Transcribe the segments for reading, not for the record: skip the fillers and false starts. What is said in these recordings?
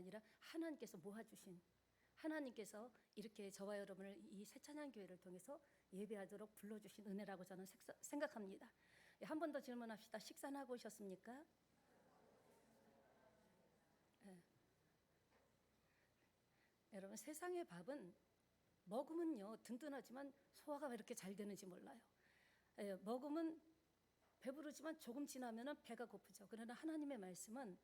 아니라 하나님께서 모아주신, 하나님께서 이렇게 저와 여러분을 이 새찬양교회를 통해서 예배하도록 불러주신 은혜라고 저는 생각합니다. 한 번 더 질문합시다. 식사는 하고 오셨습니까? 네. 여러분, 세상의 밥은 먹으면요 든든하지만 소화가 왜 이렇게 잘 되는지 몰라요. 먹으면 배부르지만 조금 지나면 배가 고프죠. 그러나 하나님의 말씀은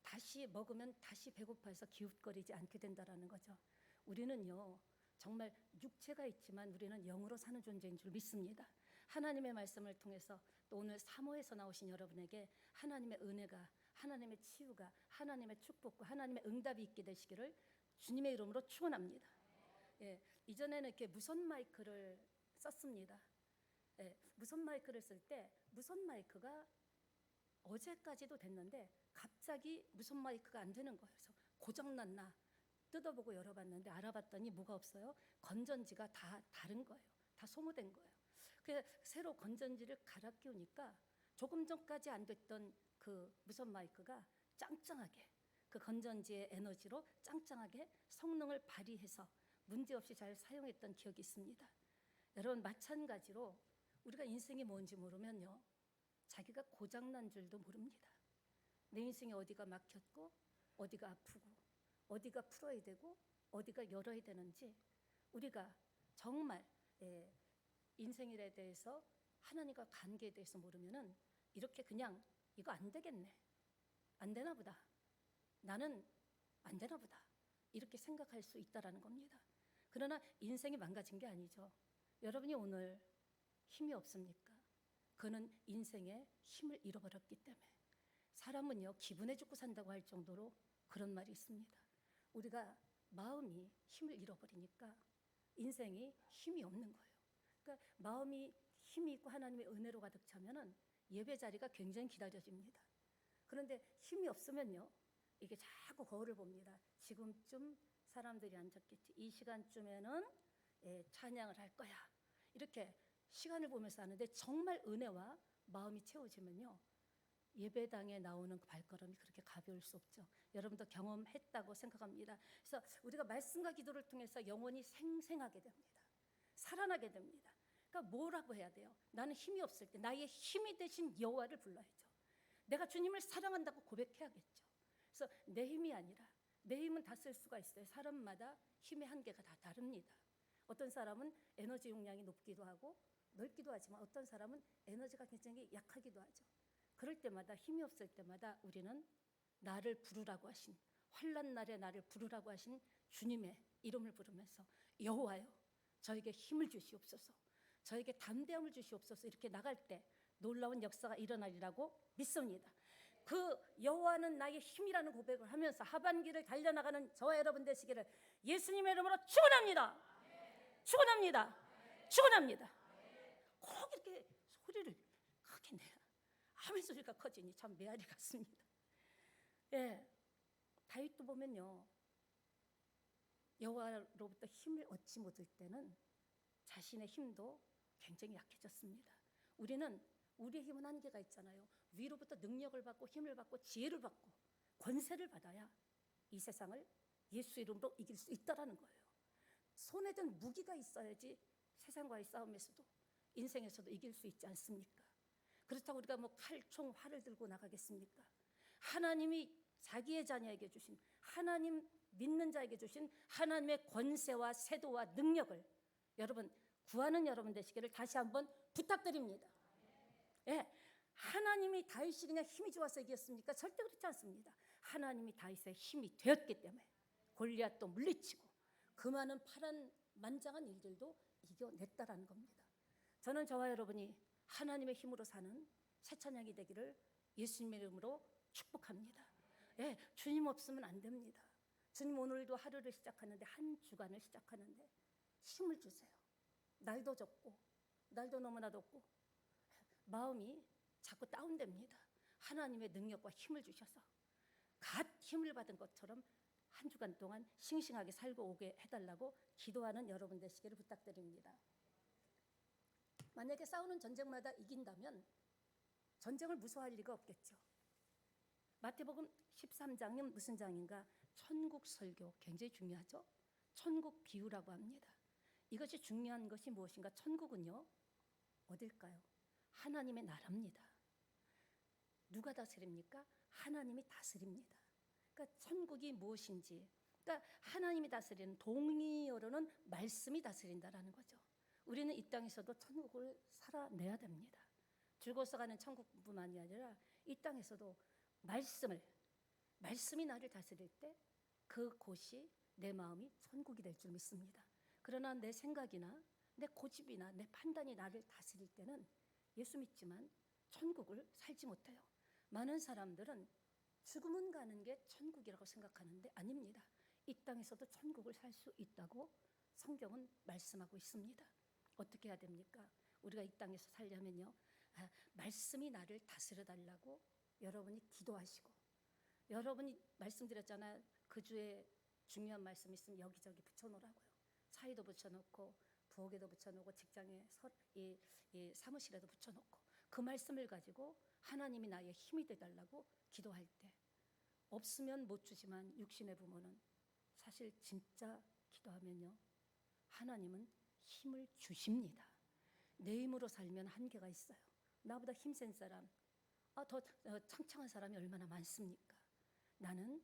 다시 먹으면 다시 배고파서 기웃거리지 않게 된다라는 거죠. 우리는요 정말 육체가 있지만 우리는 영으로 사는 존재인 줄 믿습니다. 하나님의 말씀을 통해서 또 오늘 사모에서 나오신 여러분에게 하나님의 은혜가, 하나님의 치유가, 하나님의 축복과 하나님의 응답이 있게 되시기를 주님의 이름으로 축원합니다. 이전에는 이렇게 무선 마이크를 썼습니다. 무선 마이크를 쓸 때 무선 마이크가 어제까지도 됐는데 갑자기 무선 마이크가 안 되는 거예요. 그래서 고장났나 뜯어보고 열어봤는데 알아봤더니 뭐가 없어요. 건전지가 다 다른 거예요. 다 소모된 거예요. 그래서 새로 건전지를 갈아 끼우니까 조금 전까지 안 됐던 그 무선 마이크가 짱짱하게, 그 건전지의 에너지로 짱짱하게 성능을 발휘해서 문제없이 잘 사용했던 기억이 있습니다. 여러분, 마찬가지로 우리가 인생이 뭔지 모르면요 자기가 고장난 줄도 모릅니다. 내 인생에 어디가 막혔고 어디가 아프고 어디가 풀어야 되고 어디가 열어야 되는지 우리가 정말 인생일에 대해서 하나님과 관계에 대해서 모르면은 이렇게 그냥 이거 안 되겠네, 안 되나 보다, 나는 안 되나 보다 이렇게 생각할 수 있다라는 겁니다. 그러나 인생이 망가진 게 아니죠. 여러분이 오늘 힘이 없습니까? 그는 인생의 힘을 잃어버렸기 때문에. 사람은요 기분에 죽고 산다고 할 정도로 그런 말이 있습니다. 우리가 마음이 힘을 잃어버리니까 인생이 힘이 없는 거예요. 그러니까 마음이 힘이 있고 하나님의 은혜로 가득 차면은 예배 자리가 굉장히 기다려집니다. 그런데 힘이 없으면요 이게 자꾸 거울을 봅니다. 지금쯤 사람들이 앉았겠지, 이 시간쯤에는 찬양을 할 거야, 이렇게 시간을 보면서 하는데 정말 은혜와 마음이 채워지면요 예배당에 나오는 그 발걸음이 그렇게 가벼울 수 없죠. 여러분도 경험했다고 생각합니다. 그래서 우리가 말씀과 기도를 통해서 영혼이 생생하게 됩니다. 살아나게 됩니다. 그러니까 뭐라고 해야 돼요? 나는 힘이 없을 때 나의 힘이 되신 여호와를 불러야죠. 내가 주님을 사랑한다고 고백해야겠죠. 그래서 내 힘이 아니라, 내 힘은 다 쓸 수가 있어요. 사람마다 힘의 한계가 다 다릅니다. 어떤 사람은 에너지 용량이 높기도 하고 넓기도 하지만 어떤 사람은 에너지가 굉장히 약하기도 하죠. 그럴 때마다, 힘이 없을 때마다 우리는 나를 부르라고 하신, 환난 날에 나를 부르라고 하신 주님의 이름을 부르면서 여호와여 저에게 힘을 주시옵소서, 저에게 담대함을 주시옵소서 이렇게 나갈 때 놀라운 역사가 일어나리라고 믿습니다. 그 여호와는 나의 힘이라는 고백을 하면서 하반기를 달려나가는 저와 여러분 되시기를 예수님의 이름으로 축원합니다. 축원합니다. 축원합니다. 꼭 이렇게 소리를 크게 내야 아멘 소리가 커지니 참 메아리 같습니다. 다윗도 보면요 여호와로부터 힘을 얻지 못할 때는 자신의 힘도 굉장히 약해졌습니다. 우리의 힘은 한계가 있잖아요. 위로부터 능력을 받고 힘을 받고 지혜를 받고 권세를 받아야 이 세상을 예수 이름으로 이길 수 있다라는 거예요. 손에 든 무기가 있어야지 세상과의 싸움에서도 인생에서도 이길 수 있지 않습니까? 그렇다고 우리가 뭐 칼, 총, 활을 들고 나가겠습니까? 하나님이 자기의 자녀에게 주신, 하나님 믿는 자에게 주신 하나님의 권세와 세도와 능력을 여러분 구하는 여러분 되시기를 다시 한번 부탁드립니다. 하나님이 다윗이 그냥 힘이 좋아서 이겼습니까? 절대 그렇지 않습니다. 하나님이 다윗의 힘이 되었기 때문에 골리앗도 물리치고 그 많은 파란만장한 일들도 이겨냈다라는 겁니다. 저는 저와 여러분이 하나님의 힘으로 사는 새찬양이 되기를 예수님의 이름으로 축복합니다. 주님 없으면 안 됩니다. 주님 오늘도 하루를 시작하는데, 한 주간을 시작하는데 힘을 주세요. 날도 좁고 날도 너무나 덥고 마음이 자꾸 다운됩니다. 하나님의 능력과 힘을 주셔서 갓 힘을 받은 것처럼 한 주간 동안 싱싱하게 살고 오게 해달라고 기도하는 여러분 되시기를 부탁드립니다. 만약에 싸우는 전쟁마다 이긴다면 전쟁을 무서워할 리가 없겠죠. 마태복음 13장은 무슨 장인가? 천국 설교, 굉장히 중요하죠. 천국 비유라고 합니다. 이것이 중요한 것이 무엇인가? 천국은요, 어딜까요? 하나님의 나라입니다. 누가 다스립니까? 하나님이 다스립니다. 그러니까 천국이 무엇인지, 그러니까 하나님이 다스리는, 동의어로는 말씀이 다스린다라는 거죠. 우리는 이 땅에서도 천국을 살아내야 됩니다. 죽어서 가는 천국뿐만이 아니라 이 땅에서도 말씀이 나를 다스릴 때 그곳이 내 마음이 천국이 될 줄 믿습니다. 그러나 내 생각이나 내 고집이나 내 판단이 나를 다스릴 때는 예수 믿지만 천국을 살지 못해요. 많은 사람들은 죽음은 가는 게 천국이라고 생각하는데 아닙니다. 이 땅에서도 천국을 살 수 있다고 성경은 말씀하고 있습니다. 어떻게 해야 됩니까? 우리가 이 땅에서 살려면요, 말씀이 나를 다스려 달라고 여러분이 기도하시고, 여러분이 말씀드렸잖아요. 그 주에 중요한 말씀 있으면 여기저기 붙여놓으라고요. 차에도 붙여놓고 부엌에도 붙여놓고 직장에 이 사무실에도 붙여놓고 그 말씀을 가지고 하나님이 나의 힘이 되달라고 기도할 때, 없으면 못 주지만 육신의 부모는 사실 진짜 기도하면요, 하나님은 힘을 주십니다. 내 힘으로 살면 한계가 있어요. 나보다 힘센 사람, 더 창창한 사람이 얼마나 많습니까? 나는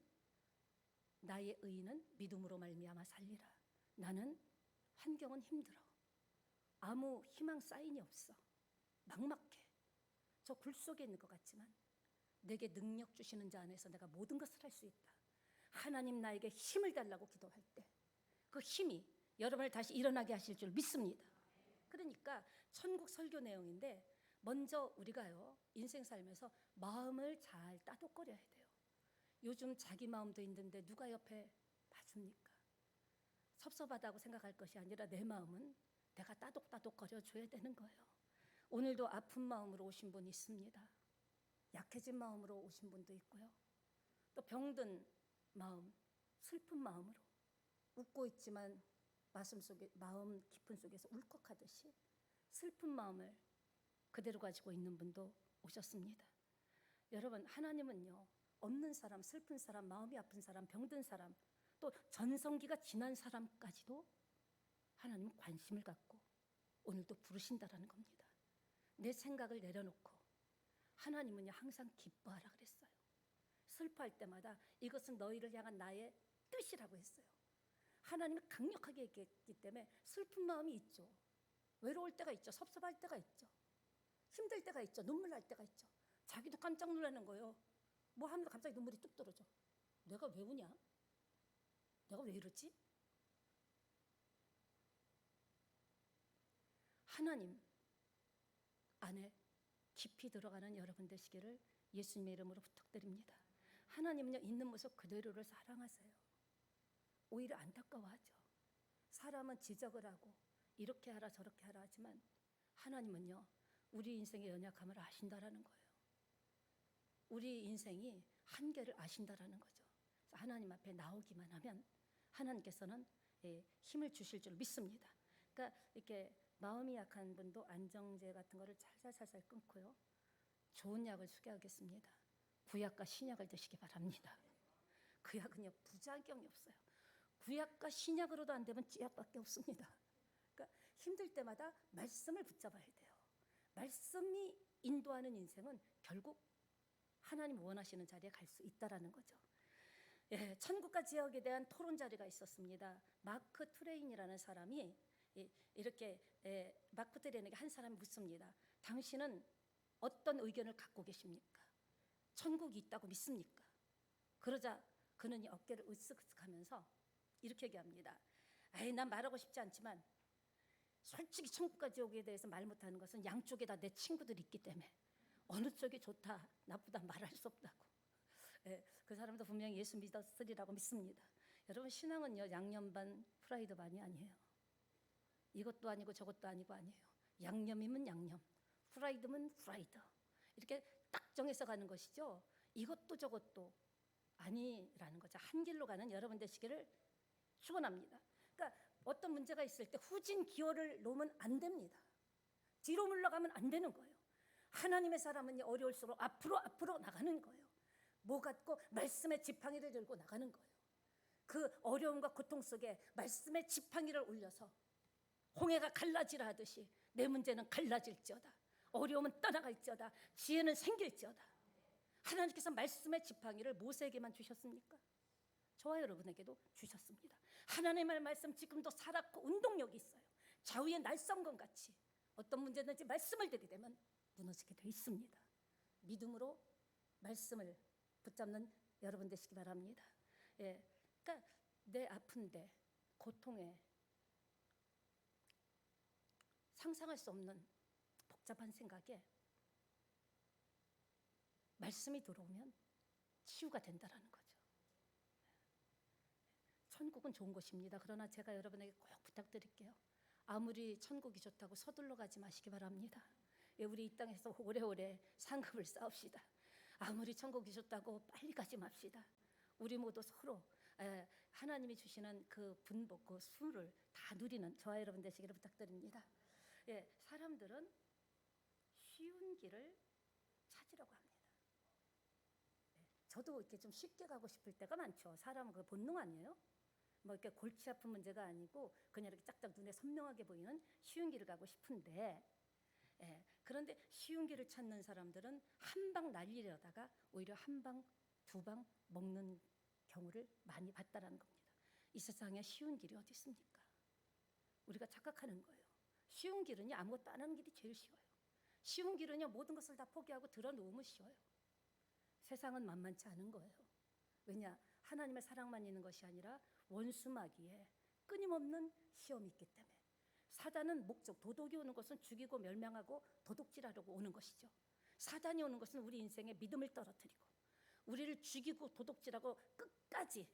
나의 의인은 믿음으로 말미암아 살리라. 나는 환경은 힘들어. 아무 희망 사인이 없어. 막막해. 저 굴 속에 있는 것 같지만 내게 능력 주시는 자 안에서 내가 모든 것을 할 수 있다. 하나님 나에게 힘을 달라고 기도할 때 그 힘이 여러분을 다시 일어나게 하실 줄 믿습니다. 그러니까 천국 설교 내용인데, 먼저 우리가요, 인생 살면서 마음을 잘 따독거려야 돼요. 요즘 자기 마음도 힘든데 누가 옆에 봐줍니까? 섭섭하다고 생각할 것이 아니라 내 마음은 내가 따독따독거려 줘야 되는 거예요. 오늘도 아픈 마음으로 오신 분이 있습니다. 약해진 마음으로 오신 분도 있고요. 또 병든 마음, 슬픈 마음으로 웃고 있지만 마음 깊은 속에서 울컥하듯이 슬픈 마음을 그대로 가지고 있는 분도 오셨습니다. 여러분, 하나님은요, 없는 사람, 슬픈 사람, 마음이 아픈 사람, 병든 사람, 또 전성기가 지난 사람까지도 하나님은 관심을 갖고 오늘도 부르신다라는 겁니다. 내 생각을 내려놓고 하나님은요, 항상 기뻐하라 그랬어요. 슬퍼할 때마다 이것은 너희를 향한 나의 뜻이라고 했어요. 하나님이 강력하게 얘기했기 때문에 슬픈 마음이 있죠. 외로울 때가 있죠. 섭섭할 때가 있죠. 힘들 때가 있죠. 눈물 날 때가 있죠. 자기도 깜짝 놀라는 거예요. 뭐 하면 갑자기 눈물이 뚝 떨어져. 내가 왜 우냐? 내가 왜 이러지? 하나님 안에 깊이 들어가는 여러분 되시기를 예수님의 이름으로 부탁드립니다. 하나님은요, 있는 모습 그대로를 사랑하세요. 오히려 안타까워하죠. 사람은 지적을 하고 이렇게 하라 저렇게 하라 하지만 하나님은요, 우리 인생의 연약함을 아신다라는 거예요. 우리 인생이 한계를 아신다라는 거죠. 하나님 앞에 나오기만 하면 하나님께서는 힘을 주실 줄 믿습니다. 그러니까 이렇게 마음이 약한 분도 안정제 같은 거를 살살살살 끊고요, 좋은 약을 소개하겠습니다. 구약과 신약을 드시기 바랍니다. 그 약은요, 부작용이 없어요. 구약과 신약으로도 안 되면 찌약밖에 없습니다. 그러니까 힘들 때마다 말씀을 붙잡아야 돼요. 말씀이 인도하는 인생은 결국 하나님 원하시는 자리에 갈 수 있다라는 거죠. 천국과 지옥에 대한 토론 자리가 있었습니다. 마크 트웨인이라는 사람이 이렇게 마크 트웨인에게 한 사람이 묻습니다. 당신은 어떤 의견을 갖고 계십니까? 천국이 있다고 믿습니까? 그러자 그는 어깨를 으쓱으쓱하면서 이렇게 얘기합니다. 난 말하고 싶지 않지만 솔직히 천국과 지옥에 대해서 말 못하는 것은 양쪽에 다 내 친구들이 있기 때문에 어느 쪽이 좋다 나쁘다 말할 수 없다고. 그 사람도 분명히 예수 믿었으리라고 믿습니다. 여러분, 신앙은요, 양념 반 프라이드 반이 아니에요. 이것도 아니고 저것도 아니고 아니에요. 양념이면 양념, 프라이드면 프라이드, 이렇게 딱 정해서 가는 것이죠. 이것도 저것도 아니라는 거죠. 한 길로 가는 여러분 되시기를 축원합니다. 그러니까 어떤 문제가 있을 때 후진 기어를 놓으면 안 됩니다. 뒤로 물러가면 안 되는 거예요. 하나님의 사람은 어려울수록 앞으로 나가는 거예요. 뭐 갖고 말씀의 지팡이를 들고 나가는 거예요. 그 어려움과 고통 속에 말씀의 지팡이를 올려서 홍해가 갈라지라 하듯이 내 문제는 갈라질지어다, 어려움은 떠나갈지어다, 지혜는 생길지어다. 하나님께서 말씀의 지팡이를 모세에게만 주셨습니까? 저와 여러분에게도 주셨습니다. 하나님의 말씀 지금도 살았고 운동력이 있어요. 좌우의 날성건 같이 어떤 문제든지 말씀을 들이대면 무너지게 돼 있습니다. 믿음으로 말씀을 붙잡는 여러분 되시기 바랍니다. 예, 그러니까 내 아픈데, 고통에, 상상할 수 없는 복잡한 생각에 말씀이 들어오면 치유가 된다라는 거죠. 천국은 좋은 곳입니다. 그러나 제가 여러분에게 꼭 부탁드릴게요. 아무리 천국이 좋다고 서둘러 가지 마시기 바랍니다. 예, 우리 이 땅에서 오래오래 상급을 쌓읍시다. 아무리 천국이 좋다고 빨리 가지 맙시다. 우리 모두 서로 하나님이 주시는 그 분복, 그 수를 다 누리는 저와 여러분 되시기를 부탁드립니다. 예, 사람들은 쉬운 길을 찾으려고 합니다. 저도 이렇게 좀 쉽게 가고 싶을 때가 많죠. 사람은 그 본능 아니에요? 뭐 이렇게 골치 아픈 문제가 아니고 그냥 이렇게 짝짝 눈에 선명하게 보이는 쉬운 길을 가고 싶은데, 그런데 쉬운 길을 찾는 사람들은 한 방 날리려다가 오히려 한 방, 두 방 먹는 경우를 많이 봤다라는 겁니다. 이 세상에 쉬운 길이 어디 있습니까? 우리가 착각하는 거예요. 쉬운 길은요, 아무것도 안 하는 길이 제일 쉬워요. 쉬운 길은요, 모든 것을 다 포기하고 들어놓으면 쉬워요. 세상은 만만치 않은 거예요. 왜냐? 하나님의 사랑만 있는 것이 아니라 원수마귀에 끊임없는 시험이 있기 때문에. 사단은 목적, 도둑이 오는 것은 죽이고 멸망하고 도둑질하려고 오는 것이죠. 사단이 오는 것은 우리 인생의 믿음을 떨어뜨리고 우리를 죽이고 도둑질하고 끝까지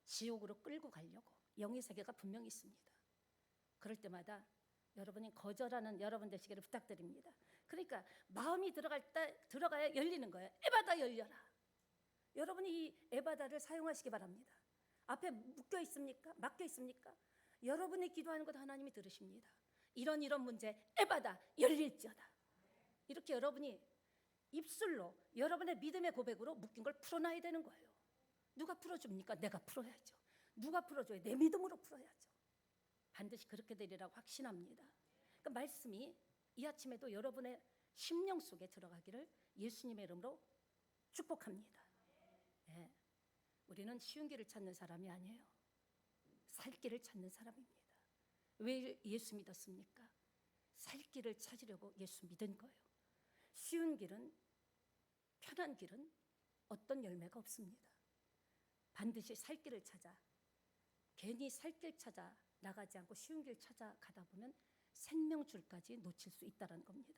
지옥으로 끌고 가려고 영의 세계가 분명히 있습니다. 그럴 때마다 여러분이 거절하는 여러분 되시기를 부탁드립니다. 그러니까 마음이 들어가야 열리는 거예요. 에바다 열려라. 여러분이 이 에바다를 사용하시기 바랍니다. 앞에 묶여 있습니까? 막혀 있습니까? 여러분이 기도하는 것 하나님이 들으십니다. 이런 문제 에바다 열릴지어다. 이렇게 여러분이 입술로 여러분의 믿음의 고백으로 묶인 걸 풀어놔야 되는 거예요. 누가 풀어줍니까? 내가 풀어야죠. 누가 풀어줘요? 내 믿음으로 풀어야죠. 반드시 그렇게 되리라고 확신합니다. 그러니까 말씀이 이 아침에도 여러분의 심령 속에 들어가기를 예수님의 이름으로 축복합니다. 예, 우리는 쉬운 길을 찾는 사람이 아니에요. 살 길을 찾는 사람입니다. 왜 예수 믿었습니까? 살 길을 찾으려고 예수 믿은 거예요. 쉬운 길은, 편한 길은 어떤 열매가 없습니다. 반드시 살 길을 찾아, 괜히 살 길 찾아 나가지 않고 쉬운 길 찾아가다 보면 생명줄까지 놓칠 수 있다는 겁니다.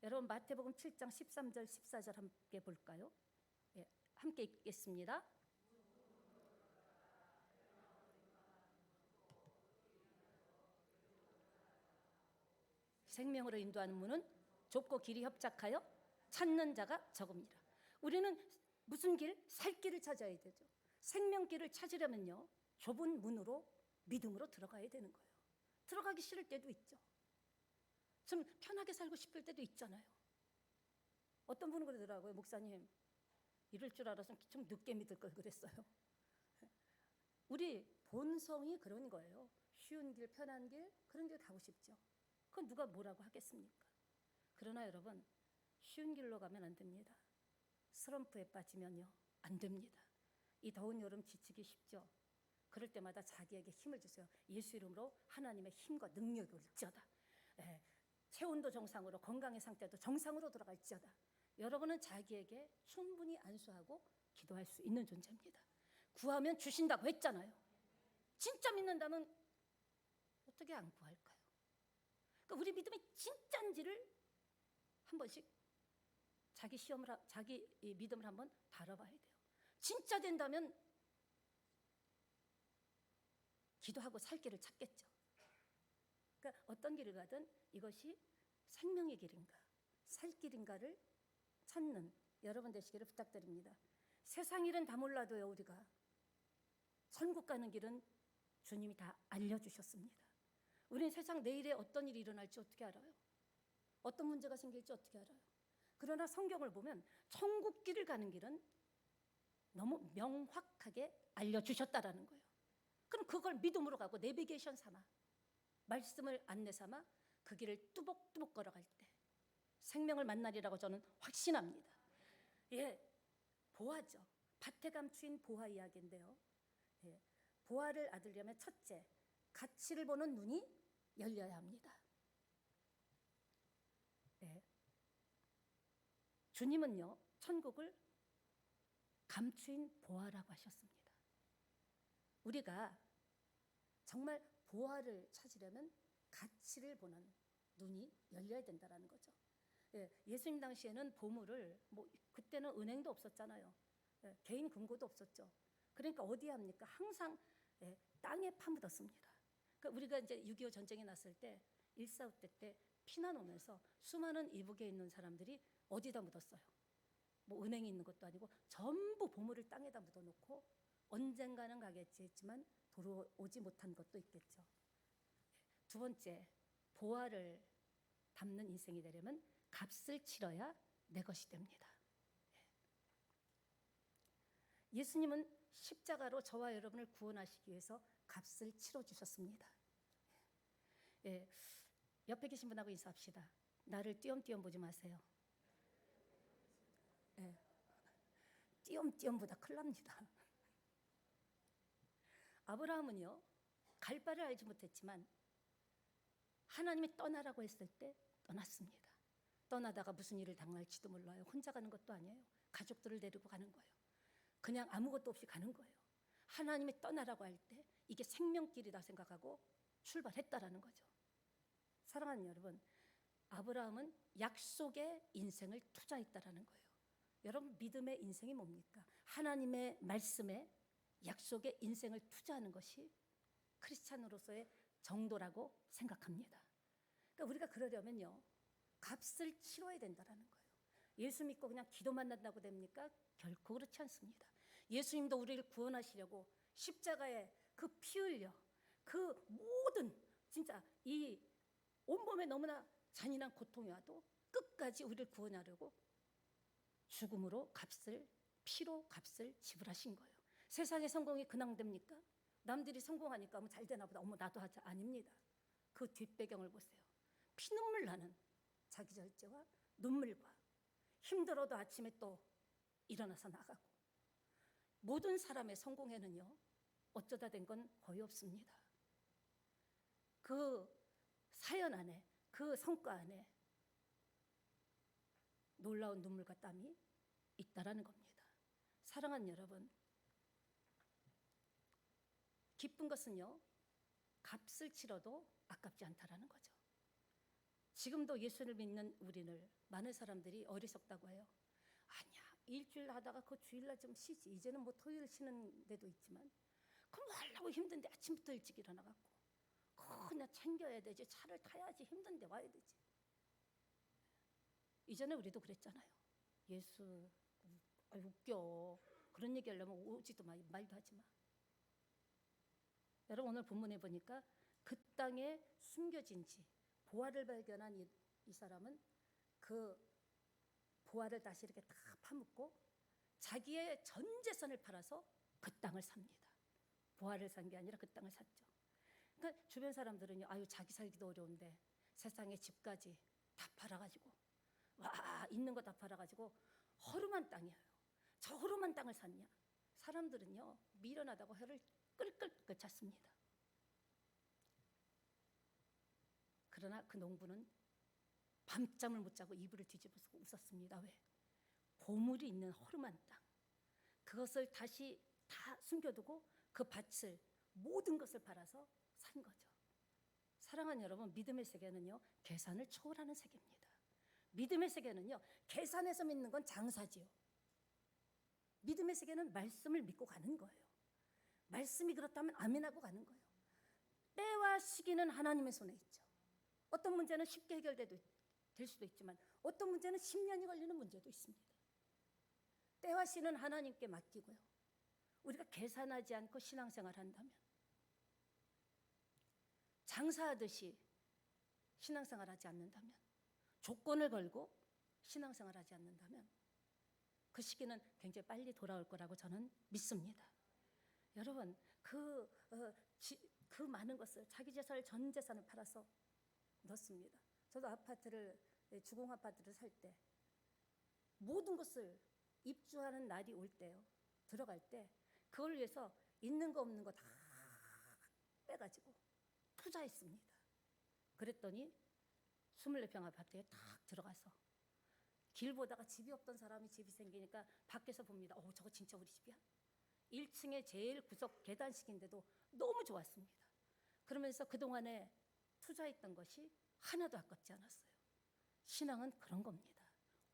여러분 마태복음 7장 13절 14절 함께 볼까요? 예, 함께 읽겠습니다. 생명으로 인도하는 문은 좁고 길이 협착하여 찾는 자가 적음이라. 우리는 무슨 길? 살 길을 찾아야 되죠. 생명길을 찾으려면요, 좁은 문으로 믿음으로 들어가야 되는 거예요. 들어가기 싫을 때도 있죠. 좀 편하게 살고 싶을 때도 있잖아요. 어떤 분은 그러더라고요. 목사님, 이럴 줄 알았으면 좀 늦게 믿을 걸 그랬어요. 우리 본성이 그런 거예요. 쉬운 길, 편한 길, 그런 길 가고 싶죠. 그건 누가 뭐라고 하겠습니까? 그러나 여러분, 쉬운 길로 가면 안 됩니다. 슬럼프에 빠지면요, 안 됩니다. 이 더운 여름 지치기 쉽죠. 그럴 때마다 자기에게 힘을 주세요. 예수 이름으로 하나님의 힘과 능력이 올지어다. 체온도 정상으로, 건강의 상태도 정상으로 돌아갈지어다. 여러분은 자기에게 충분히 안수하고 기도할 수 있는 존재입니다. 구하면 주신다고 했잖아요. 진짜 믿는다면 어떻게 안 구할까요? 그러니까 우리 믿음이 진짜인지를 한 번씩 자기 믿음을 한번 다뤄봐야 돼요. 진짜 된다면 기도하고 살 길을 찾겠죠. 그러니까 어떤 길을 가든 이것이 생명의 길인가, 살 길인가를 찾는 여러분 되시기를 부탁드립니다. 세상 일은 다 몰라도요, 우리가 천국 가는 길은 주님이 다 알려주셨습니다. 우리는 세상 내일에 어떤 일이 일어날지 어떻게 알아요? 어떤 문제가 생길지 어떻게 알아요? 그러나 성경을 보면 천국 길을 가는 길은 너무 명확하게 알려주셨다라는 거예요. 그럼 그걸 믿음으로 가고 내비게이션 삼아, 말씀을 안내 삼아 그 길을 뚜벅뚜벅 걸어갈 때 생명을 만나리라고 저는 확신합니다. 예, 보아죠. 밭에 감추인 보아 이야기인데요. 예, 보아를 얻으려면 첫째, 가치를 보는 눈이 열려야 합니다. 예, 주님은요, 천국을 감추인 보아라고 하셨습니다. 우리가 정말 보아를 찾으려면 가치를 보는 눈이 열려야 된다는 거죠. 예, 예수님 당시에는 보물을 그때는 은행도 없었잖아요. 예, 개인 금고도 없었죠. 그러니까 어디에 합니까? 항상 땅에 파묻었습니다. 그러니까 우리가 이제 6.25 전쟁이 났을 때 1.4 때 피난 오면서 수많은 이북에 있는 사람들이 어디다 묻었어요? 은행에 있는 것도 아니고 전부 보물을 땅에다 묻어놓고 언젠가는 가겠지 했지만 돌아오지 못한 것도 있겠죠. 두 번째, 보화를 담는 인생이 되려면 값을 치러야 내 것이 됩니다. 예수님은 십자가로 저와 여러분을 구원하시기 위해서 값을 치러주셨습니다. 예, 옆에 계신 분하고 인사합시다. 나를 띄엄띄엄 보지 마세요. 예, 띄엄띄엄보다 큰일 납니다. 아브라함은요, 갈 바를 알지 못했지만 하나님이 떠나라고 했을 때 떠났습니다. 떠나다가 무슨 일을 당할지도 몰라요. 혼자 가는 것도 아니에요. 가족들을 데리고 가는 거예요. 그냥 아무것도 없이 가는 거예요. 하나님이 떠나라고 할 때 이게 생명길이다 생각하고 출발했다라는 거죠. 사랑하는 여러분, 아브라함은 약속의 인생을 투자했다라는 거예요. 여러분, 믿음의 인생이 뭡니까? 하나님의 말씀에 약속의 인생을 투자하는 것이 크리스찬으로서의 정도라고 생각합니다. 그러니까 우리가 그러려면요, 값을 치러야 된다라는 거예요. 예수 믿고 그냥 기도만 한다고 됩니까? 결코 그렇지 않습니다. 예수님도 우리를 구원하시려고 십자가에 그 피 흘려 그 모든 진짜 이 온몸에 너무나 잔인한 고통이 와도 끝까지 우리를 구원하려고 죽음으로 피로 값을 지불하신 거예요. 세상의 성공이 근황됩니까? 남들이 성공하니까 잘 되나 보다. 나도 하자. 아닙니다. 그 뒷배경을 보세요. 피눈물 나는 자기 절제와 눈물과 힘들어도 아침에 또 일어나서 나가고, 모든 사람의 성공에는요, 어쩌다 된 건 거의 없습니다. 그 사연 안에, 그 성과 안에 놀라운 눈물과 땀이 있다라는 겁니다. 사랑하는 여러분, 기쁜 것은요, 값을 치러도 아깝지 않다라는 거죠. 지금도 예수를 믿는 우리를 많은 사람들이 어리석다고 해요. 아니야, 일주일 하다가 그 주일날 좀 쉬지. 이제는 토요일 쉬는 데도 있지만, 그럼 하려고 힘든데 아침부터 일찍 일어나갖고 그냥 챙겨야 되지. 차를 타야지. 힘든데 와야 되지. 이전에 우리도 그랬잖아요. 예수 웃겨. 그런 얘기 하려면 오지도 말도 하지 마. 여러분, 오늘 본문에 보니까 그 땅에 숨겨진 지 보화를 발견한 이 사람은 그 보화를 다시 이렇게 다 파묻고 자기의 전 재산을 팔아서 그 땅을 삽니다. 보화를 산 게 아니라 그 땅을 샀죠. 그러니까 주변 사람들은요, 아유, 자기 살기도 어려운데 세상에 집까지 다 팔아가지고, 와, 있는 거 다 팔아가지고 허름한 땅이에요. 저 허름한 땅을 샀냐? 사람들은요, 미련하다고 혀를 끌끌끌 찼습니다. 그러나 그 농부는 밤잠을 못 자고 이불을 뒤집어서 웃었습니다. 왜? 보물이 있는 허름한 땅, 그것을 다시 다 숨겨두고 그 밭을, 모든 것을 팔아서 산 거죠. 사랑하는 여러분, 믿음의 세계는요, 계산을 초월하는 세계입니다. 믿음의 세계는요, 계산해서 믿는 건 장사지요. 믿음의 세계는 말씀을 믿고 가는 거예요. 말씀이 그렇다면 아멘하고 가는 거예요. 때와 시기는 하나님의 손에 있죠. 어떤 문제는 쉽게 해결될 수도 있지만 어떤 문제는 10년이 걸리는 문제도 있습니다. 때와 시는 하나님께 맡기고요, 우리가 계산하지 않고 신앙생활 한다면, 장사하듯이 신앙생활 하지 않는다면, 조건을 걸고 신앙생활 하지 않는다면, 그 시기는 굉장히 빨리 돌아올 거라고 저는 믿습니다. 여러분, 그 많은 것을 자기 재산을 전 재산을 팔아서 넣습니다. 저도 주공 아파트를 살 때 모든 것을 입주하는 날이 올 때요, 들어갈 때 그걸 위해서 있는 거 없는 거 다 빼가지고 투자했습니다. 그랬더니 24평 아파트에 딱 들어가서 길 보다가 집이 없던 사람이 집이 생기니까 밖에서 봅니다. 저거 진짜 우리 집이야? 1층에 제일 구석 계단식인데도 너무 좋았습니다. 그러면서 그동안에 투자했던 것이 하나도 아깝지 않았어요. 신앙은 그런 겁니다.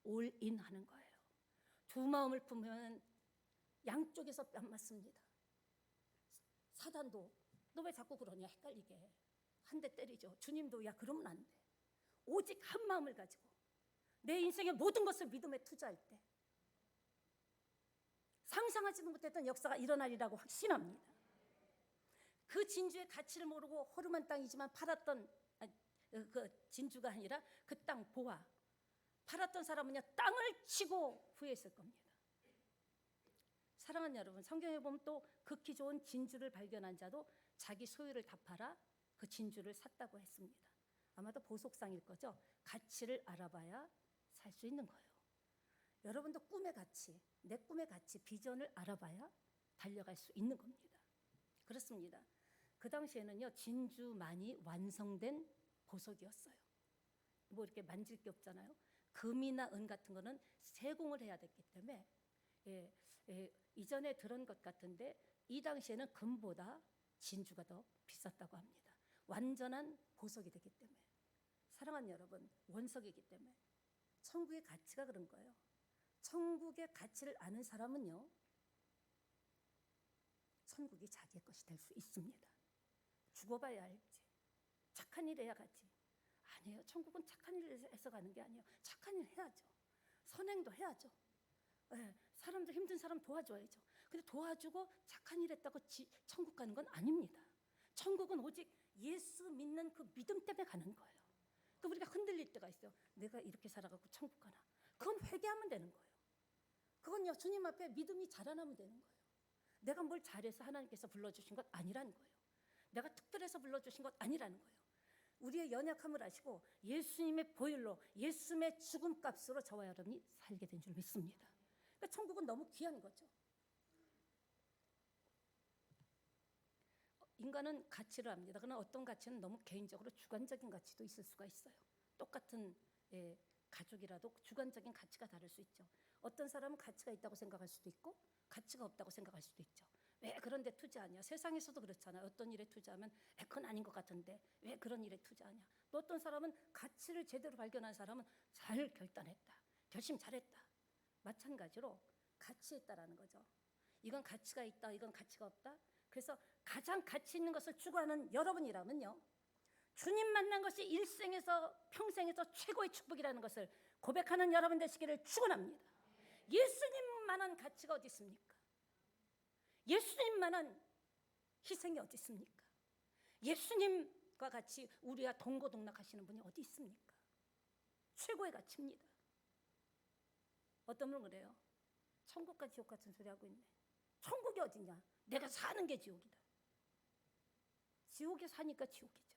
올인 하는 거예요. 두 마음을 품으면 양쪽에서 뺨 맞습니다. 사단도 너 왜 자꾸 그러냐 헷갈리게 한 대 때리죠. 주님도 야 그러면 안 돼. 오직 한 마음을 가지고 내 인생의 모든 것을 믿음에 투자할 때 상상하지도 못했던 역사가 일어나리라고 확신합니다. 그 진주의 가치를 모르고 허름한 땅이지만 팔았던 그 진주가 아니라 그 땅 보화 팔았던 사람은요 땅을 치고 후회했을 겁니다. 사랑하는 여러분, 성경에 보면 또 극히 좋은 진주를 발견한 자도 자기 소유를 다 팔아 그 진주를 샀다고 했습니다. 아마도 보석상일 거죠. 가치를 알아봐야 살 수 있는 거예요. 여러분도 꿈의 가치, 내 꿈의 가치, 비전을 알아봐야 달려갈 수 있는 겁니다. 그렇습니다. 그 당시에는요 진주만이 완성된 보석이었어요. 뭐 이렇게 만질 게 없잖아요. 금이나 은 같은 거는 세공을 해야 됐기 때문에 이전에 들은 것 같은데 이 당시에는 금보다 진주가 더 비쌌다고 합니다. 완전한 보석이 되기 때문에. 사랑하는 여러분, 원석이기 때문에 천국의 가치가 그런 거예요. 천국의 가치를 아는 사람은요 천국이 자기의 것이 될 수 있습니다. 죽어봐야 알지. 착한 일 해야 가지. 아니에요. 천국은 착한 일을 해서 가는 게 아니에요. 착한 일 해야죠. 선행도 해야죠. 사람들 힘든 사람 도와줘야죠. 근데 도와주고 착한 일 했다고 천국 가는 건 아닙니다. 천국은 오직 예수 믿는 그 믿음 때문에 가는 거예요. 그 우리가 흔들릴 때가 있어요. 내가 이렇게 살아가고 천국 가나? 그건 회개하면 되는 거예요. 그건요 주님 앞에 믿음이 자라나면 되는 거예요. 내가 뭘 잘해서 하나님께서 불러주신 것 아니라는 거예요. 내가 특별해서 불러주신 것 아니라는 거예요. 우리의 연약함을 아시고 예수님의 보혈로 예수님의 죽음값으로 저와 여러분이 살게 된 줄 믿습니다. 그러니까 천국은 너무 귀한 거죠. 인간은 가치를 합니다. 그러나 어떤 가치는 너무 개인적으로 주관적인 가치도 있을 수가 있어요. 똑같은 가족이라도 주관적인 가치가 다를 수 있죠. 어떤 사람은 가치가 있다고 생각할 수도 있고 가치가 없다고 생각할 수도 있죠. 왜 그런 데 투자하냐? 세상에서도 그렇잖아요. 어떤 일에 투자하면 그건 아닌 것 같은데 왜 그런 일에 투자하냐? 또 어떤 사람은 가치를 제대로 발견한 사람은 잘 결단했다. 결심 잘했다. 마찬가지로 가치에 있다라는 거죠. 이건 가치가 있다. 이건 가치가 없다. 그래서 가장 가치 있는 것을 추구하는 여러분이라면요. 주님 만난 것이 일생에서 평생에서 최고의 축복이라는 것을 고백하는 여러분 되시기를 축원합니다. 예수님만한 가치가 어디 있습니까? 예수님만한 희생이 어디 있습니까? 예수님과 같이 우리와 동고동락하시는 분이 어디 있습니까? 최고의 가치입니다. 어떤 분은 그래요. 천국과 지옥 같은 소리 하고 있네. 천국이 어디냐? 내가 사는 게 지옥이다. 지옥에 사니까 지옥이죠.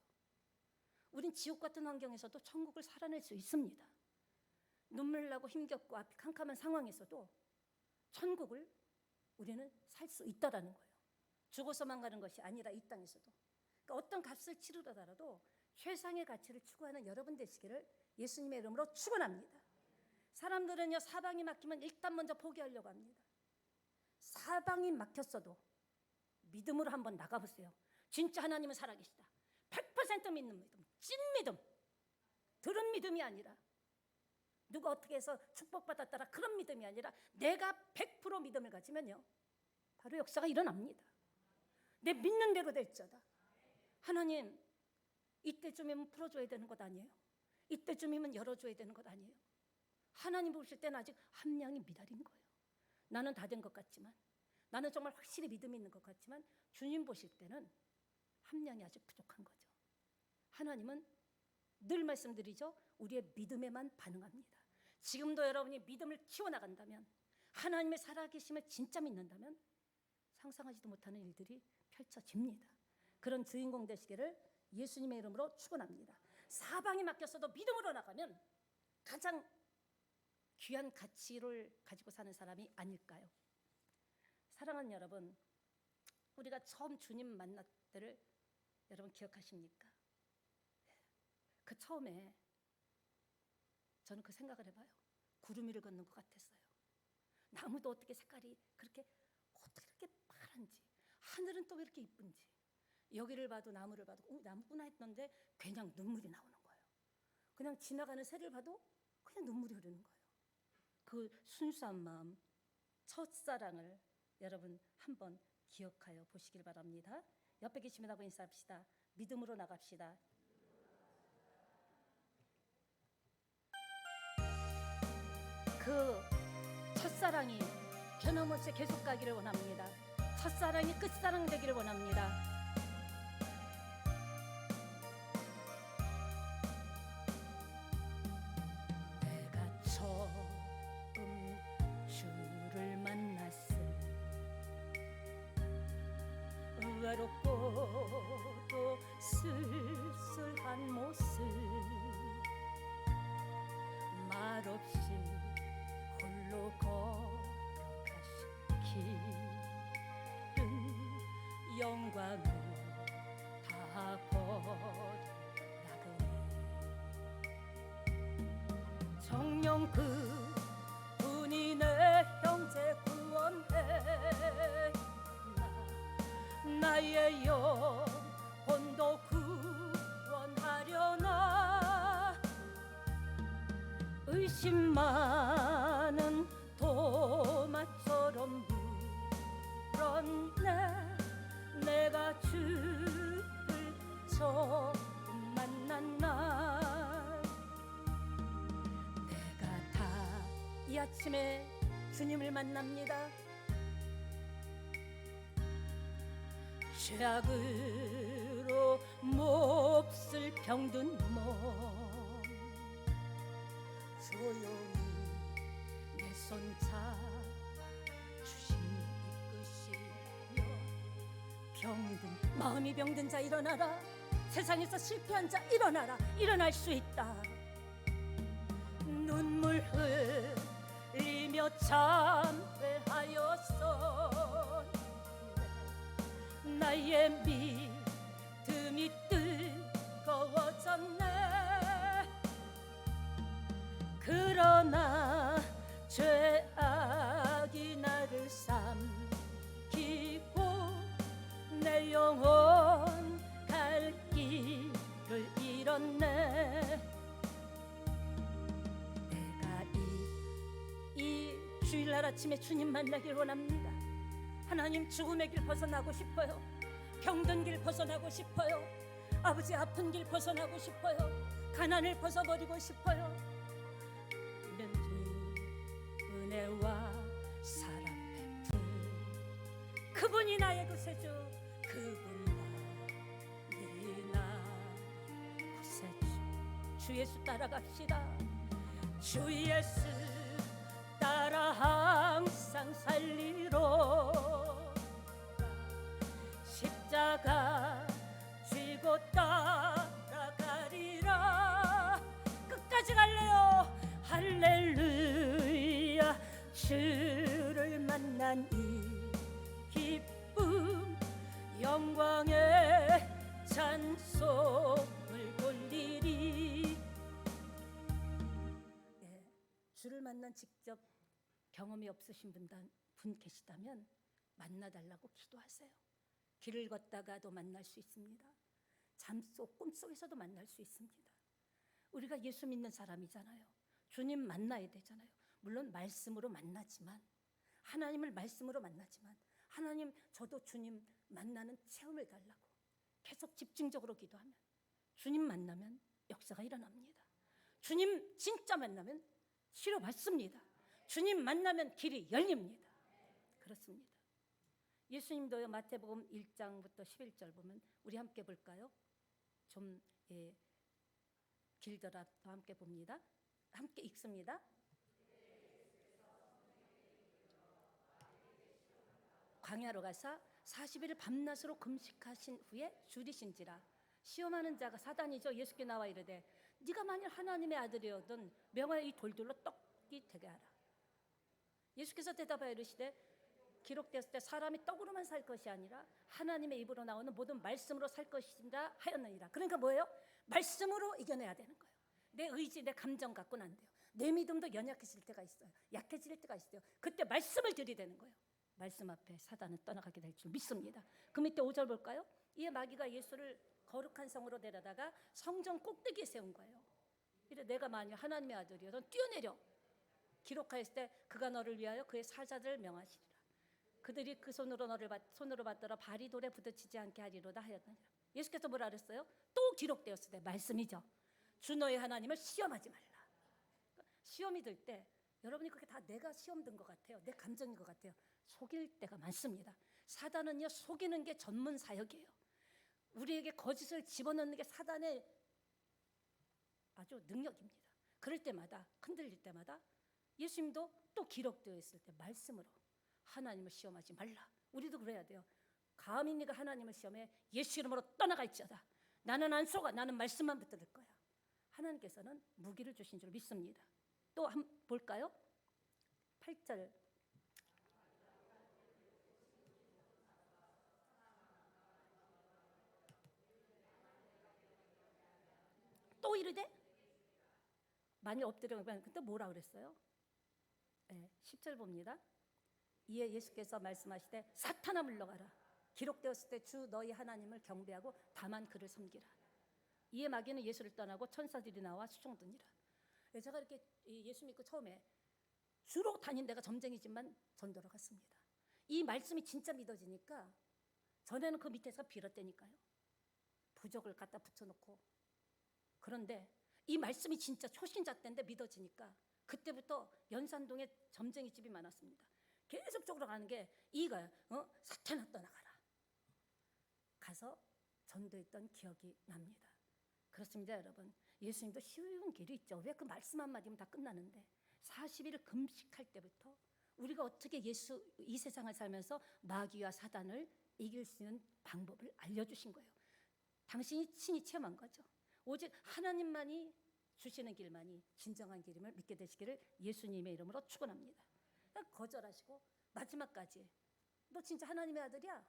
우린 지옥 같은 환경에서도 천국을 살아낼 수 있습니다. 눈물 나고 힘겹고 앞이 캄캄한 상황에서도 천국을 우리는 살 수 있다라는 거예요. 죽어서만 가는 것이 아니라 이 땅에서도. 그러니까 어떤 값을 치르더라도 최상의 가치를 추구하는 여러분 되시기를 예수님의 이름으로 축원합니다. 사람들은요 사방이 막히면 일단 먼저 포기하려고 합니다. 사방이 막혔어도 믿음으로 한번 나가보세요. 진짜 하나님은 살아계시다. 100% 믿는 믿음, 찐 믿음. 들은 믿음이 아니라 누가 어떻게 해서 축복받았다라 그런 믿음이 아니라 내가 100% 믿음을 가지면요 바로 역사가 일어납니다. 내 믿는 대로 될자다. 하나님 이때쯤이면 풀어줘야 되는 것 아니에요? 이때쯤이면 열어줘야 되는 것 아니에요? 하나님 보실 때는 아직 함량이 미달인 거예요. 나는 다 된 것 같지만, 나는 정말 확실히 믿음이 있는 것 같지만 주님 보실 때는 함량이 아직 부족한 거죠. 하나님은 늘 말씀드리죠. 우리의 믿음에만 반응합니다. 지금도 여러분이 믿음을 키워나간다면, 하나님의 살아계심을 진짜 믿는다면 상상하지도 못하는 일들이 펼쳐집니다. 그런 주인공 되시기를 예수님의 이름으로 축원합니다. 사방이 막혔어도 믿음으로 나가면 가장 귀한 가치를 가지고 사는 사람이 아닐까요? 사랑하는 여러분, 우리가 처음 주님 만날 때를 여러분 기억하십니까? 그 처음에 저는 그 생각을 해봐요. 구름 위를 걷는 것 같았어요. 나무도 어떻게 색깔이 그렇게 파란지, 하늘은 또 왜 이렇게 이쁜지, 여기를 봐도 나무를 봐도 나무구나 했는데 그냥 눈물이 나오는 거예요. 그냥 지나가는 새를 봐도 그냥 눈물이 흐르는 거예요. 그 순수한 마음, 첫사랑을 여러분 한번 기억하여 보시길 바랍니다. 옆에 계신 분하고 인사합시다. 믿음으로 나갑시다. 그 첫사랑이 변함없이 계속 가기를 원합니다. 첫사랑이 끝사랑 되기를 원합니다. 내가 처음 주를 만났을 외롭고도 쓸쓸한 모습, 말없이 홀로 걸어가신 길은 영광을 다 버리라 그래. 정녕 그분이 내 형제 구원해 나의 영혼도 구원하려나. 의심 많은 도마처럼 물었네. 내가 주를 처음 만난 날, 내가 다 이 아침에 주님을 만납니다. 죄악으로 몹쓸 병든 몸 조용히 내 손 잡주심 이끄시며, 병든 마음이 병든 자 일어나라. 세상에서 실패한 자 일어나라. 일어날 수 있다. 눈물 흘리며 참회하였어. 나의 믿음이 뜨거워졌네. 그러나 죄악이 나를 삼키고 내 영혼 갈 길을 잃었네. 내가 이 주일날 아침에 주님 만나길 원합니다. 하나님, 죽음의 길 벗어나고 싶어요. 병든 길 벗어나고 싶어요. 아버지, 아픈 길 벗어나고 싶어요. 가난을 벗어버리고 싶어요. 이런 주 은혜와 사랑 베푼 그분이 나의 구세주, 그분이 나 구세주. 주 예수 따라갑시다. 주 예수 따라 항상 살리로. 십자가 쥐고 따라가리라. 끝까지 갈래요. 할렐루야. 주를 만난 이 기쁨, 영광의 찬송을 돌리리. 주를 만난 직접 경험이 없으신 분 계시다면 만나달라고 기도하세요. 길을 걷다가도 만날 수 있습니다. 잠속 꿈속에서도 만날 수 있습니다. 우리가 예수 믿는 사람이잖아요. 주님 만나야 되잖아요. 물론 말씀으로 만나지만, 하나님을 말씀으로 만나지만, 하나님, 저도 주님 만나는 체험을 달라고 계속 집중적으로 기도하면 주님 만나면 역사가 일어납니다. 주님 진짜 만나면 치료받습니다. 주님 만나면 길이 열립니다. 그렇습니다. 예수님도요, 마태복음 1장부터 11절 보면 우리 함께 볼까요? 좀 길더라도 함께 봅니다. 함께 읽습니다. 광야로 가사 40일을 밤낮으로 금식하신 후에 줄이신지라. 시험하는 자가 사단이죠. 예수께 나와 이르되 네가 만일 하나님의 아들이어든 명하여 이 돌들로 떡이 되게 하라. 예수께서 대답하여 이르시되 기록되었을 때 사람이 떡으로만 살 것이 아니라 하나님의 입으로 나오는 모든 말씀으로 살 것이라 하였느니라. 그러니까 뭐예요? 말씀으로 이겨내야 되는 거예요. 내 의지, 내 감정 갖고는 안 돼요. 내 믿음도 연약해질 때가 있어요. 약해질 때가 있어요. 그때 말씀을 들이대는 거예요. 말씀 앞에 사단은 떠나가게 될 줄 믿습니다. 그 밑에 5절 볼까요? 이에 마귀가 예수를 거룩한 성으로 데려다가 성전 꼭대기에 세운 거예요. 이래 내가 만일 하나님의 아들이어서 뛰어내려. 기록하였을 때 그가 너를 위하여 그의 사자들을 명하시리라. 그들이 그 손으로 너를 손으로 받들어 발이 돌에 부딪히지 않게 하리로다 하였느니라. 예수께서 뭐라 그랬어요? 또 기록되었을 때 말씀이죠. 주 너의 하나님을 시험하지 말라. 시험이 들 때 여러분이 그게 다 내가 시험 든 것 같아요. 내 감정인 것 같아요. 속일 때가 많습니다. 사단은요 속이는 게 전문 사역이에요. 우리에게 거짓을 집어넣는 게 사단의 아주 능력입니다. 그럴 때마다 흔들릴 때마다 예수님도 또 기록되어 있을 때 말씀으로 하나님을 시험하지 말라. 우리도 그래야 돼요. 감히 네가 하나님을 시험해 예수 이름으로 떠나갈지어다. 나는 안 속아. 나는 말씀만 붙들 거야. 하나님께서는 무기를 주신 줄 믿습니다. 또 한번 볼까요? 8절 또 이르되 많이 엎드려면 그때 뭐라 그랬어요? 네, 10절 봅니다. 이에 예수께서 말씀하시되 사탄아 물러가라. 기록되었을 때 주 너희 하나님을 경배하고 다만 그를 섬기라. 이에 마귀는 예수를 떠나고 천사들이 나와 수종드니라. 제가 이렇게 예수 믿고 처음에 주로 다닌 데가 점쟁이집만 전도로 갔습니다. 이 말씀이 진짜 믿어지니까 전에는 그 밑에서 빌었다니까요. 부적을 갖다 붙여놓고. 그런데 이 말씀이 진짜 초신자 때인데 믿어지니까 그때부터 연산동에 점쟁이집이 많았습니다. 계속적으로 가는 게 이거예요. 사탄아 떠나가라. 가서 전도했던 기억이 납니다. 그렇습니다, 여러분. 예수님도 쉬운 길이 있죠. 왜 그 말씀 한마디면 다 끝나는데 40일을 금식할 때부터 우리가 어떻게 이 세상을 살면서 마귀와 사단을 이길 수 있는 방법을 알려주신 거예요. 당신이 친히 체험한 거죠. 오직 하나님만이 주시는 길만이 진정한 길임을 믿게 되시기를 예수님의 이름으로 축원합니다. 거절하시고 마지막까지 너 진짜 하나님의 아들이야?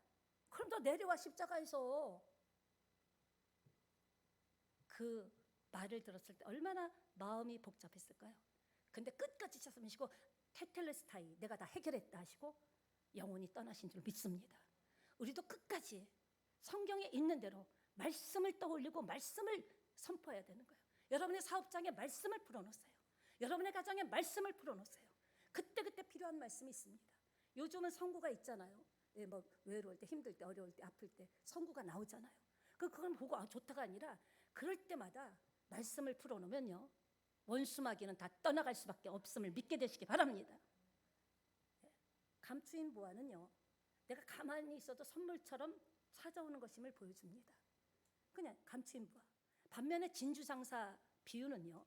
그럼 너 내려와 십자가에서. 그 말을 들었을 때 얼마나 마음이 복잡했을까요? 근데 끝까지 참으시고 테텔레스타이 내가 다 해결했다 하시고 영원히 떠나신 줄 믿습니다. 우리도 끝까지 성경에 있는 대로 말씀을 떠올리고 말씀을 선포해야 되는 거예요. 여러분의 사업장에 말씀을 풀어놓으세요. 여러분의 가정에 말씀을 풀어놓으세요. 그때그때 필요한 말씀이 있습니다. 요즘은 선구가 있잖아요. 뭐 외로울 때, 힘들 때, 어려울 때, 아플 때 선구가 나오잖아요. 그걸 보고 좋다가 아니라 그럴 때마다 말씀을 풀어놓으면요 원수마귀는 다 떠나갈 수밖에 없음을 믿게 되시기 바랍니다. 감추인 보화는요 내가 가만히 있어도 선물처럼 찾아오는 것임을 보여줍니다. 그냥 감추인 보화. 반면에 진주장사 비유는요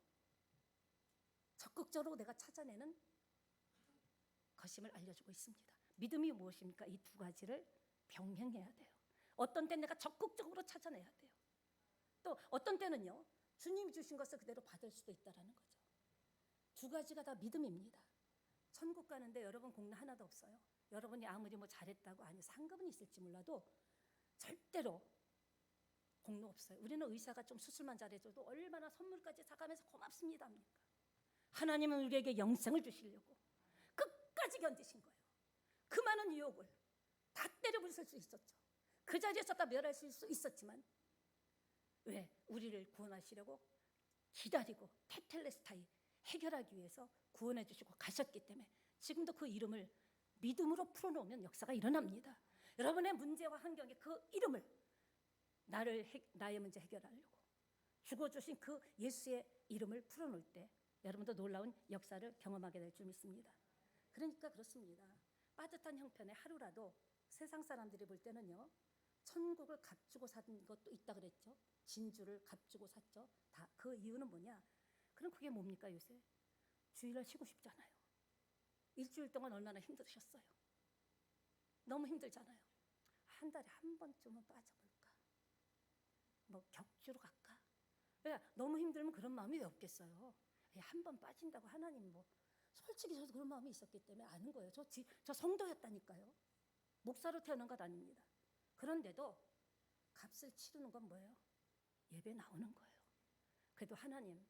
적극적으로 내가 찾아내는 것임을 알려주고 있습니다. 믿음이 무엇입니까? 이 두 가지를 병행해야 돼요. 어떤 때는 내가 적극적으로 찾아내야 돼요. 또 어떤 때는요 주님이 주신 것을 그대로 받을 수도 있다는 거죠. 두 가지가 다 믿음입니다. 천국 가는데 여러분 공로 하나도 없어요. 여러분이 아무리 뭐 잘했다고 아니 상급은 있을지 몰라도 절대로 공로 없어요. 우리는 의사가 좀 수술만 잘해줘도 얼마나 선물까지 사가면서 고맙습니다 합니까? 하나님은 우리에게 영생을 주시려고 끝까지 견디신 거예요. 그 많은 유혹을 다 때려 부술 수 있었죠. 그 자리에서 다 멸하실 수 있었지만 왜? 우리를 구원하시려고 기다리고 테텔레스타이 해결하기 위해서 구원해 주시고 가셨기 때문에 지금도 그 이름을 믿음으로 풀어놓으면 역사가 일어납니다. 여러분의 문제와 환경에 그 이름을 나의 문제 해결하려고 죽어주신 그 예수의 이름을 풀어놓을 때 여러분도 놀라운 역사를 경험하게 될 줄 믿습니다. 그러니까 그렇습니다. 빠듯한 형편의 하루라도 세상 사람들이 볼 때는요 천국을 값주고 산 것도 있다 그랬죠. 진주를 값주고 샀죠. 다 그 이유는 뭐냐? 그럼 그게 뭡니까? 요새 주일날 쉬고 싶잖아요. 일주일 동안 얼마나 힘들으셨어요. 너무 힘들잖아요. 한 달에 한 번쯤은 빠져볼까? 뭐 격주로 갈까? 너무 힘들면 그런 마음이 왜 없겠어요? 한 번 빠진다고 하나님 뭐 솔직히 저도 그런 마음이 있었기 때문에 아는 거예요. 저 성도였다니까요. 목사로 태어난 것 아닙니다. 그런데도 값을 치르는 건 뭐예요? 예배 나오는 거예요. 그래도 하나님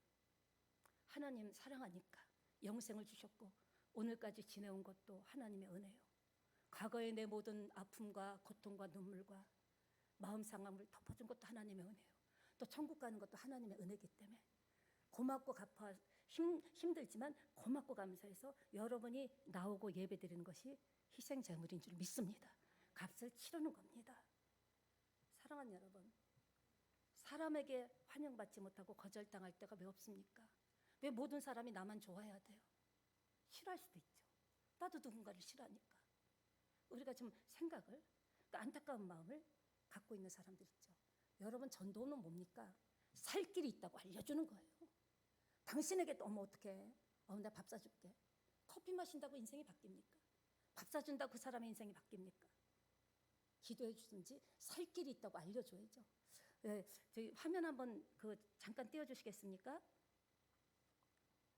사랑하니까 영생을 주셨고 오늘까지 지내온 것도 하나님의 은혜요. 과거의 내 모든 아픔과 고통과 눈물과 마음 상함을 덮어준 것도 하나님의 은혜요. 또 천국 가는 것도 하나님의 은혜이기 때문에 고맙고 힘들지만 고맙고 감사해서 여러분이 나오고 예배드리는 것이 희생 제물인 줄 믿습니다. 값을 치르는 겁니다. 사랑하는 여러분, 사람에게 환영받지 못하고 거절당할 때가 왜 없습니까? 왜 모든 사람이 나만 좋아해야 돼요? 싫어할 수도 있죠. 나도 누군가를 싫어하니까. 우리가 좀 생각을, 안타까운 마음을 갖고 있는 사람들 있죠. 여러분, 전도는 뭡니까? 살 길이 있다고 알려주는 거예요. 당신에게 너무 어떡해? 나 밥 사줄게. 커피 마신다고 인생이 바뀝니까? 밥 사준다고 그 사람의 인생이 바뀝니까? 기도해 주든지 살 길이 있다고 알려줘야죠. 저기 화면 한번 잠깐 띄워주시겠습니까?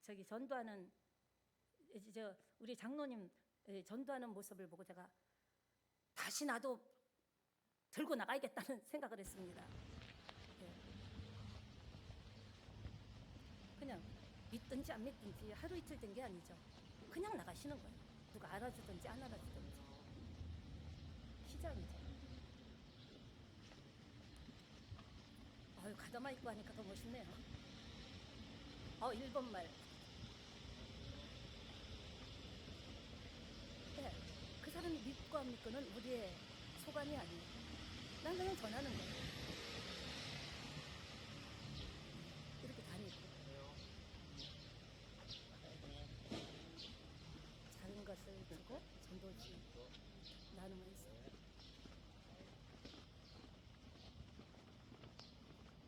저기 전도하는 우리 장로님 전도하는 모습을 보고 제가 다시 나도 들고 나가야겠다는 생각을 했습니다. 그냥 믿든지 안 믿든지 하루 이틀 된 게 아니죠. 그냥 나가시는 거예요. 누가 알아주든지 안 알아주든지. 시작이죠. 가다마 입고 하니까 더 멋있네요. 일본말. 네, 그 사람이 믿고 안 믿고는 우리의 소관이 아니에요. 난 그냥 전하는 거예요. 이렇게 다니고 작은 것을 주고 전도지 나누면서.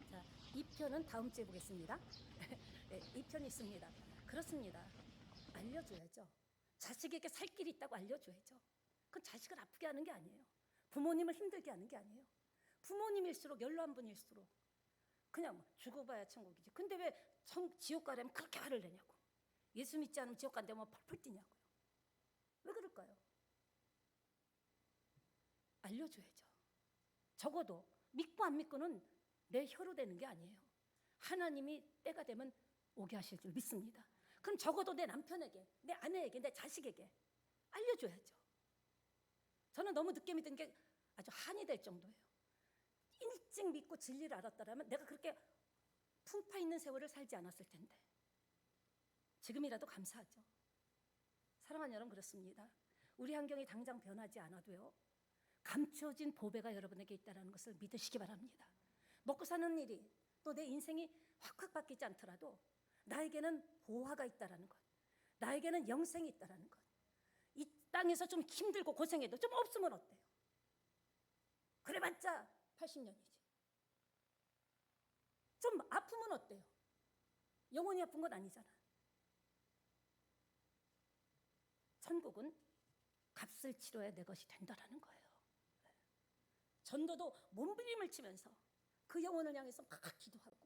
자, 2편은 다음 주에 보겠습니다. 네, 2편이 있습니다. 그렇습니다. 알려줘야죠. 자식에게 살 길이 있다고 알려줘야죠. 그건 자식을 아프게 하는 게 아니에요. 부모님을 힘들게 하는 게 아니에요. 부모님일수록 연로한 분일수록 그냥 죽어봐야 천국이지. 근데 왜 지옥 가려면 그렇게 화를 내냐고. 예수 믿지 않으면 지옥 간다면 펄펄 뛰냐고요. 왜 그럴까요? 알려줘야죠. 적어도 믿고 안 믿고는 내 혀로 되는 게 아니에요. 하나님이 때가 되면 오게 하실 줄 믿습니다. 그럼 적어도 내 남편에게, 내 아내에게, 내 자식에게 알려줘야죠. 저는 너무 늦게 믿은 게 아주 한이 될 정도예요. 일찍 믿고 진리를 알았다면 내가 그렇게 풍파 있는 세월을 살지 않았을 텐데. 지금이라도 감사하죠. 사랑하는 여러분, 그렇습니다. 우리 환경이 당장 변하지 않아도요, 감춰진 보배가 여러분에게 있다는 것을 믿으시기 바랍니다. 먹고 사는 일이 또 내 인생이 확확 바뀌지 않더라도 나에게는 보화가 있다는 것, 나에게는 영생이 있다는 것. 이 땅에서 좀 힘들고 고생해도 좀 없으면 어때요? 그래봤자 80년이지. 좀 아프면 어때요? 영원히 아픈 건 아니잖아. 천국은 값을 치러야 내 것이 된다라는 거예요. 전도도 몸부림을 치면서 그 영혼을 향해서 막 기도하고.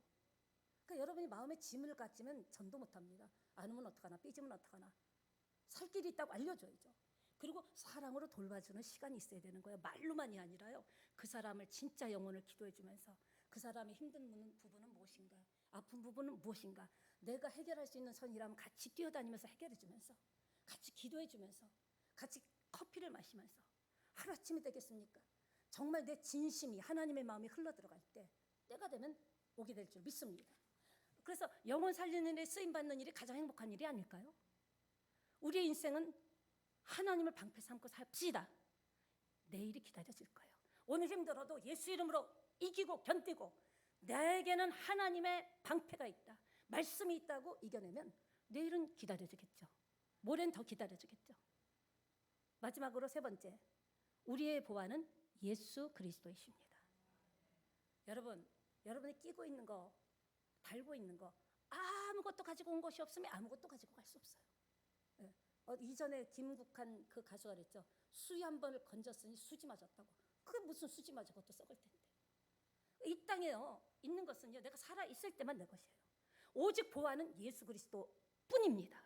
그러니까 여러분이 마음에 짐을 가지면 전도 못합니다. 안 오면 어떡하나, 삐지면 어떡하나. 살 길이 있다고 알려줘야죠. 그리고 사랑으로 돌봐주는 시간이 있어야 되는 거예요. 말로만이 아니라요. 그 사람을 진짜 영혼을 기도해주면서 그 사람이 힘든 부분은 무엇인가, 아픈 부분은 무엇인가, 내가 해결할 수 있는 선이라면 같이 뛰어다니면서 해결해주면서, 같이 기도해주면서, 같이 커피를 마시면서 하루아침이 되겠습니까? 정말 내 진심이, 하나님의 마음이 흘러들어갈 때 때가 되면 오게 될 줄 믿습니다. 그래서 영혼 살리는 데 쓰임받는 일이 가장 행복한 일이 아닐까요? 우리의 인생은 하나님을 방패 삼고 삽시다. 내일이 기다려질 거예요. 오늘 힘들어도 예수 이름으로 이기고 견디고, 나에게는 하나님의 방패가 있다, 말씀이 있다고 이겨내면 내일은 기다려주겠죠. 모레는 더 기다려주겠죠. 마지막으로 세 번째, 우리의 보화는 예수 그리스도이십니다. 여러분이 끼고 있는 거, 달고 있는 거, 아무것도 가지고 온 것이 없으면 아무것도 가지고 갈 수 없어요. 이전에 김국한 그 가수가 그랬죠. 수위 한 번을 건졌으니 수지 맞았다고. 그게 무슨 수지 맞아? 그것도 썩을 텐데. 이 땅에요 있는 것은요 내가 살아 있을 때만 내 것이에요. 오직 보아는 예수 그리스도 뿐입니다.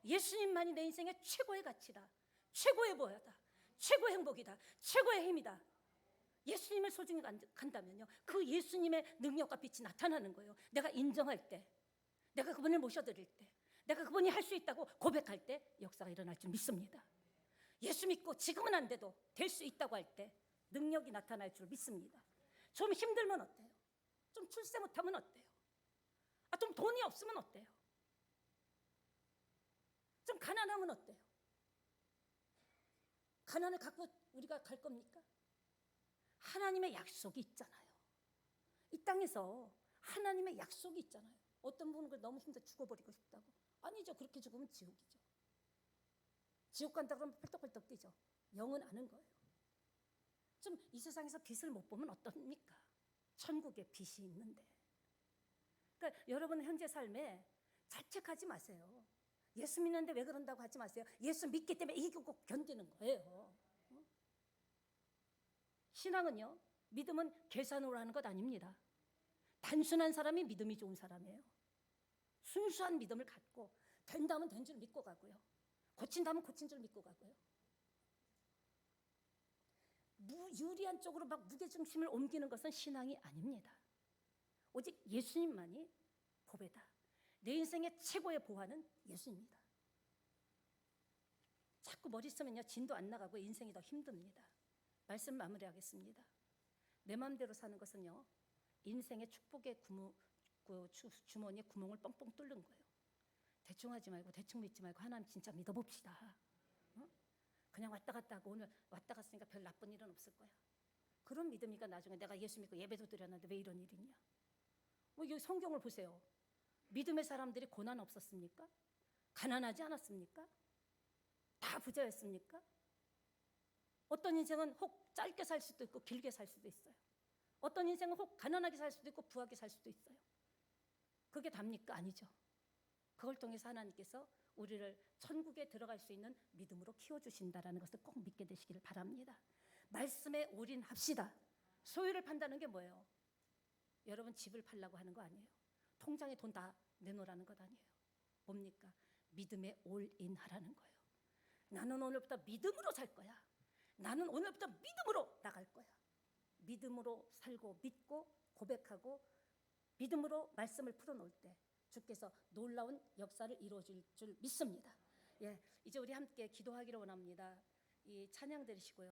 예수님만이 내 인생의 최고의 가치다, 최고의 보아다, 최고의 행복이다, 최고의 힘이다. 예수님을 소중히 간다면요 그 예수님의 능력과 빛이 나타나는 거예요. 내가 인정할 때, 내가 그분을 모셔드릴 때, 내가 그분이 할 수 있다고 고백할 때 역사가 일어날 줄 믿습니다. 예수 믿고 지금은 안 돼도 될 수 있다고 할 때 능력이 나타날 줄 믿습니다. 좀 힘들면 어때요? 좀 출세 못하면 어때요? 좀 돈이 없으면 어때요? 좀 가난하면 어때요? 가난을 갖고 우리가 갈 겁니까? 하나님의 약속이 있잖아요. 이 땅에서 하나님의 약속이 있잖아요. 어떤 분은 너무 힘들어 죽어버리고 싶다고. 아니죠. 그렇게 죽으면 지옥이죠. 지옥 간다 그러면 펄떡펄떡 뛰죠. 영은 아는 거예요. 좀 이 세상에서 빛을 못 보면 어떻습니까? 천국에 빛이 있는데. 그러니까 여러분 현재 삶에 자책하지 마세요. 예수 믿는데 왜 그런다고 하지 마세요. 예수 믿기 때문에 이기고 견디는 거예요. 신앙은요, 믿음은 계산으로 하는 것 아닙니다. 단순한 사람이 믿음이 좋은 사람이에요. 순수한 믿음을 갖고 된다면 된 줄 믿고 가고요. 고친다면 고친 줄 믿고 가고요. 유리한 쪽으로 막 무게중심을 옮기는 것은 신앙이 아닙니다. 오직 예수님만이 보배다. 내 인생의 최고의 보화는 예수입니다. 자꾸 머리 쓰면요 진도 안 나가고 인생이 더 힘듭니다. 말씀 마무리하겠습니다. 내 마음대로 사는 것은요 인생의 축복의 주머니에 구멍을 뻥뻥 뚫는 거예요. 대충 하지 말고 대충 믿지 말고 하나님 진짜 믿어봅시다. 그냥 왔다 갔다 하고 오늘 왔다 갔으니까 별 나쁜 일은 없을 거야. 그런 믿음이니까 나중에 내가 예수 믿고 예배도 드렸는데 왜 이런 일이 있냐. 여기 성경을 보세요. 믿음의 사람들이 고난 없었습니까? 가난하지 않았습니까? 다 부자였습니까? 어떤 인생은 혹 짧게 살 수도 있고 길게 살 수도 있어요. 어떤 인생은 혹 가난하게 살 수도 있고 부하게 살 수도 있어요. 그게 답니까? 아니죠. 그걸 통해서 하나님께서 우리를 천국에 들어갈 수 있는 믿음으로 키워주신다라는 것을 꼭 믿게 되시기를 바랍니다. 말씀에 올인합시다. 소유를 판다는 게 뭐예요? 여러분 집을 팔라고 하는 거 아니에요. 통장에 돈 다 내놓으라는 것 아니에요. 뭡니까? 믿음에 올인하라는 거예요. 나는 오늘부터 믿음으로 살 거야. 나는 오늘부터 믿음으로 나갈 거야. 믿음으로 살고 믿고 고백하고 믿음으로 말씀을 풀어놓을 때 주께서 놀라운 역사를 이루어줄 줄 믿습니다. 예, 이제 우리 함께 기도하기를 원합니다. 이 찬양 들으시고요.